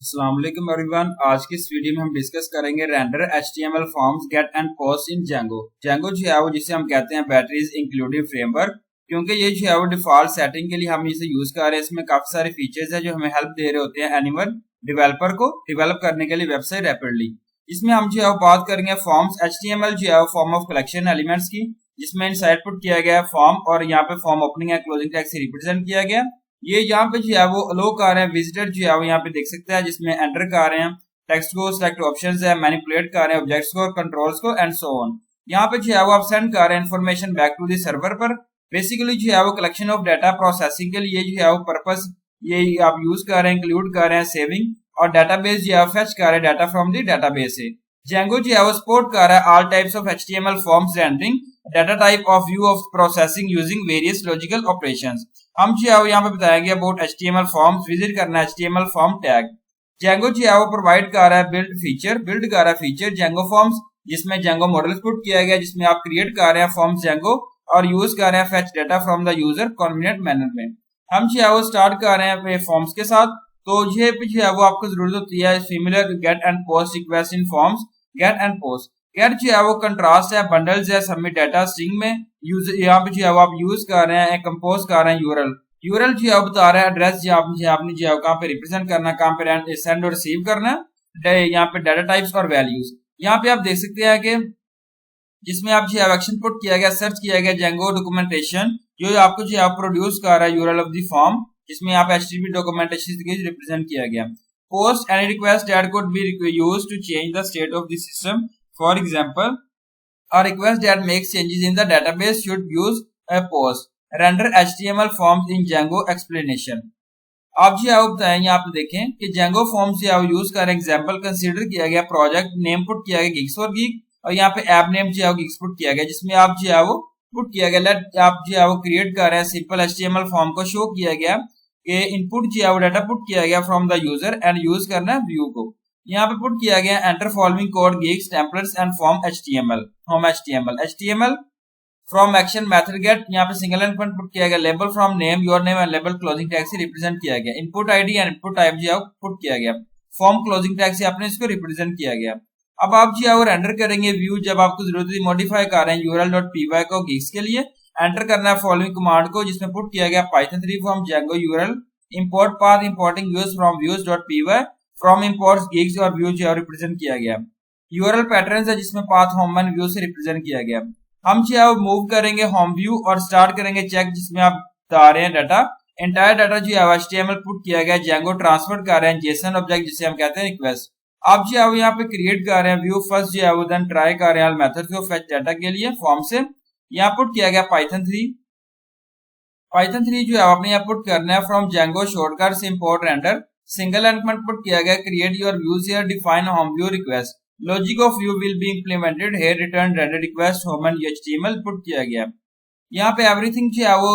अस्सलाम वालेकुम एवरीवन। आज की इस वीडियो में हम डिस्कस करेंगे render HTML forms get and post in Django। Django जो है वो जिसे हम कहते हैं बैटरीज इंक्लूडिव फ्रेमवर्क, क्योंकि ये जो है वो डिफॉल्ट सेटिंग के लिए हम इसे यूज कर रहे हैं। इसमें काफी सारे फीचर्स है जो हमें हेल्प दे रहे होते हैं एनिमल डेवलपर को डेवलप करने के लिए वेबसाइट रैपिडली। इसमें हम जो है बात करेंगे फॉर्म्स HTML जो है फॉर्म ऑफ कलेक्शन एलिमेंट्स की, जिसमें इनसाइड पुट किया गया है फॉर्म और यहाँ पे फॉर्म ओपनिंग या क्लोजिंग टैग से रिप्रेजेंट किया गया। ये यहाँ पे जो है वो अलो कर रहे हैं विजिटर जो है वो यहाँ पे देख सकते हैं, जिसमें एंटर कर रहे हैं टेक्स्ट को, सिलेक्ट ऑप्शंस है, मैनिपुलेट कर रहे हैं ऑब्जेक्ट्स को, कंट्रोल्स को एंड सो ऑन। यहाँ पे जो है वो आप सेंड कर रहे हैं information back to the server पर। बेसिकली जो है वो कलेक्शन ऑफ डाटा प्रोसेसिंग के लिए जो है वो पर्पस ये आप यूज कर रहे हैं, इंक्लूड कर रहे हैं सेविंग, और डाटाबेस जो है फेच कर रहे हैं डाटा फ्रॉम द डाटाबेस से। Django जो है वो सपोर्ट कर रहा है all types of HTML forms rendering data type of view of processing using various logical operations. हम जो है वो यहाँ पे बताएंगे अबाउट HTML फॉर्म्स, विजिट करना है HTML फॉर्म टैग। Django जो है वो प्रोवाइड कर रहा है बिल्ड कर रहा है फीचर Django फॉर्म्स, जिसमें Django मॉडल पुट किया गया, जिसमें आप क्रिएट कर रहे हैं फॉर्म्स Django और यूज कर रहे हैं fetch data from the user convenient manner में। हम जो है वो स्टार्ट कर रहे हैं फॉर्म्स के साथ। तो ये जो है वो आपको जरूरत होती है similar get and post request in forms. Get and post get जो है वो कंट्रास्ट है, बंडल्स है, सबमिट डाटा स्ट्रिंग में यूज यहाँ पे जो है वो आप यूज कर रहे हैं, कंपोज कर रहे हैं यूरल जो है वो बता रहा है एड्रेस जो आपने जो है कहाँ पे रिप्रेजेंट करना है, कहाँ पे सेंड और रिसीव करना है, यहाँ पे डाटा टाइप्स और वैल्यूज। यहाँ पे आप देख सकते हैं कि जिसमें आप जो है एक्शन पुट किया गया, सर्च किया गया Django डॉक्यूमेंटेशन जो आपको जो है प्रोड्यूस कर रहा है यूरल ऑफ द फॉर्म, जिसमें यहाँ पे HTTP डॉक्यूमेंटेशन रिप्रेजेंट किया गया। Post any request that could be used to change the state of the system. For example, a request that makes changes in the database should use a post. Render HTML forms in Django explanation. आप जी आप बताएं, यहाँ पे देखें कि Django forms से आप use कर एग्जाम्पल कंसीडर किया गया, प्रोजेक्ट नेम पुट किया गया Geeks for Geek, और यहाँ पे ऐप नेम जो है Geeks पुट किया गया, जिसमें आप जो है वो पुट किया गया आप जो है वो क्रिएट कर रहे हैं सिंपल HTML फॉर्म को शो किया गया कि इनपुट जो है वो डाटा पुट किया गया from the user and use करना है व्यू को। यहाँ पे पुट किया गया enter following code gigs templates and form HTML from action method gate. यहाँ पे सिंगल एंड पुट किया गया label from name your name and label closing tag से रिप्रेजेंट किया गया। Input ID and input type जो है पुट किया गया, फॉर्म क्लोजिंग टैग से आपने इसको रिप्रेजेंट किया गया। अब आप जो है वो रेंडर करेंगे व्यू, जब आपको जरूरत है मॉडिफाई कर रहे हैं url.py को गिग्स के लिए एंटर करना है फॉलोइंग कमांड को, जिसमें पुट किया गया Python 3 from Django URL import path importing views from views.py from imports gigs और view जो रिप्रेजेंट किया गया। URL पैटर्न्स है जिसमें पाथ होम एंड व्यू से रिप्रेजेंट किया गया। हम जो है मूव करेंगे होम व्यू और स्टार्ट करेंगे चेक, जिसमें आप बता रहे हैं डाटा एंटायर डाटा जो है HTML पुट किया गया, Django ट्रांसफर कर रहे हैं JSON ऑब्जेक्ट जिसे हम कहते हैं रिक्वेस्ट। आप जो है यहाँ पे क्रिएट कर रहे हैं व्यू फर्स्ट जो है वो देन ट्राई कर रहे हैं मेथड को फेच डाटा के लिए फॉर्म से। यहाँ पुट किया गया Python 3 जो है आपने यहाँ पुट करना है फ्रॉम Django शॉर्टकट से import render. Single element put किया गया create your views here define home view request logic of view will be implemented here return render request home and HTML put किया गया। यहाँ पे everything जो है वो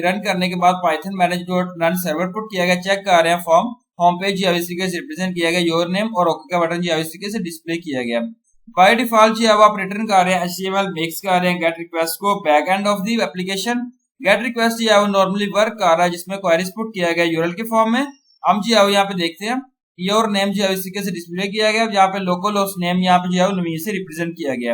रन करने के बाद Python manage dot run server put किया गया, चेक कर रहे हैं फॉर्म होम पेज जो इस तरीके से रिप्रेजेंट किया गया, योर नेम और ओके का बटन जो इस तरीके से डिस्प्ले किया गया। बाय डिफॉल्ट जो है आप रिटर्न कर रहे हैं HTML मिक्स कर रहे हैं गेट रिक्वेस्ट को back end of the application. Gate request जो है वो नॉर्मली वर्क कर रहा है, जिसमें क्वेरीज पुट किया गया यूरल के फॉर्म में। हम जो है यहाँ पे देखते हैं योर नेम जो है इस तरीके से डिस्प्ले किया गया, यहाँ पे लोकल होस्ट नेम यहाँ पे जो है नवीन से रिप्रेजेंट किया गया।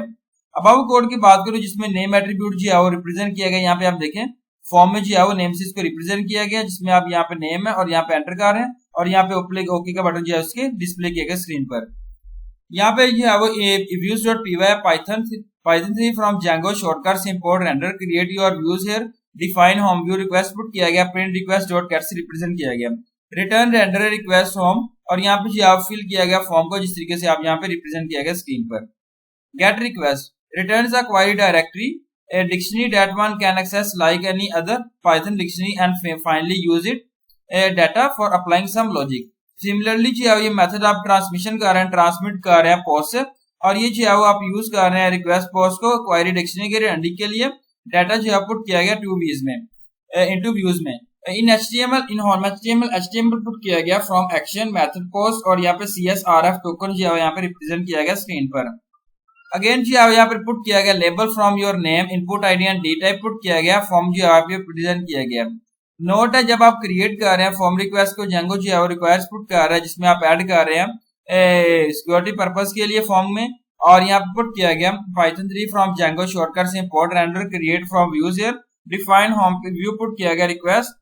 अब आप कोड की बात करूं जिसमें नेम एट्रीब्यूट जो है वो रिप्रेजेंट किया गया, यहाँ पे आप देखें फॉर्म में जो है वो नेम से इसको रिप्रेजेंट किया गया, जिसमें आप यहाँ पे नेम है और यहाँ पे एंटर कर रहे हैं और यहाँ पे ओके का बटन जो है उसके डिस्प्ले किया गया स्क्रीन पर। यहाँ पे जो है वो views.py Python 3 from Django shortcut से import render create your views here define home view request put किया गया, प्रिंट रिक्वेस्ट डॉट गेट से रिप्रेजेंट किया गया, रिटर्न रेंडर रिक्वेस्ट होम, और यहाँ पे जो आप फिल किया गया फॉर्म को जिस तरीके से आप यहाँ पे रिप्रेजेंट किया गया स्क्रीन पर। Gate request returns a query directory, a dictionary that one can access like any other Python dictionary and finally use it data for applying some logic. Similarly जो है ये मेथड आप ट्रांसमिशन कर रहे हैं, ट्रांसमिट कर रहे हैं पोस्ट से, और ये जो है वो आप यूज कर रहे हैं रिक्वेस्ट पोस्ट को क्वेरी डिक्शनरी के रेंडरिंग के लिए डाटा जो है पुट किया गया इनटू व्यूज में। इन HTML पुट किया गया फ्रॉम एक्शन मेथड पोस्ट, और यहाँ पे CSRF टोकन जो है यहाँ पे रिप्रेजेंट किया गया स्क्रीन पर। अगेन जो है यहाँ पर पुट किया गया label from your name, input ID and D type put किया गया, फॉर्म जो है यहाँ पे प्रेजेंट किया गया। नोट है, जब आप क्रिएट कर रहे हैं फॉर्म रिक्वेस्ट को जेंगो जो है वो रिक्वेस्ट पुट कर रहा है जिसमें आप ऐड कर रहे हैं सिक्योरिटी पर्पस के लिए फॉर्म में, और यहाँ पे पुट किया गया पाइथन 3 फ्रॉम जेंगो शॉर्टकट से import render create from views here define home पे व्यू पुट किया गया रिक्वेस्ट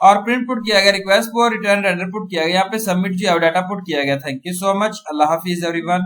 और प्रिंट पुट किया गया रिक्वेस्ट को, रिटर्न रेंडर पुट किया गया, यहाँ पे सबमिट जो है डाटा पुट किया गया। Thank you so much, Allah Hafiz everyone.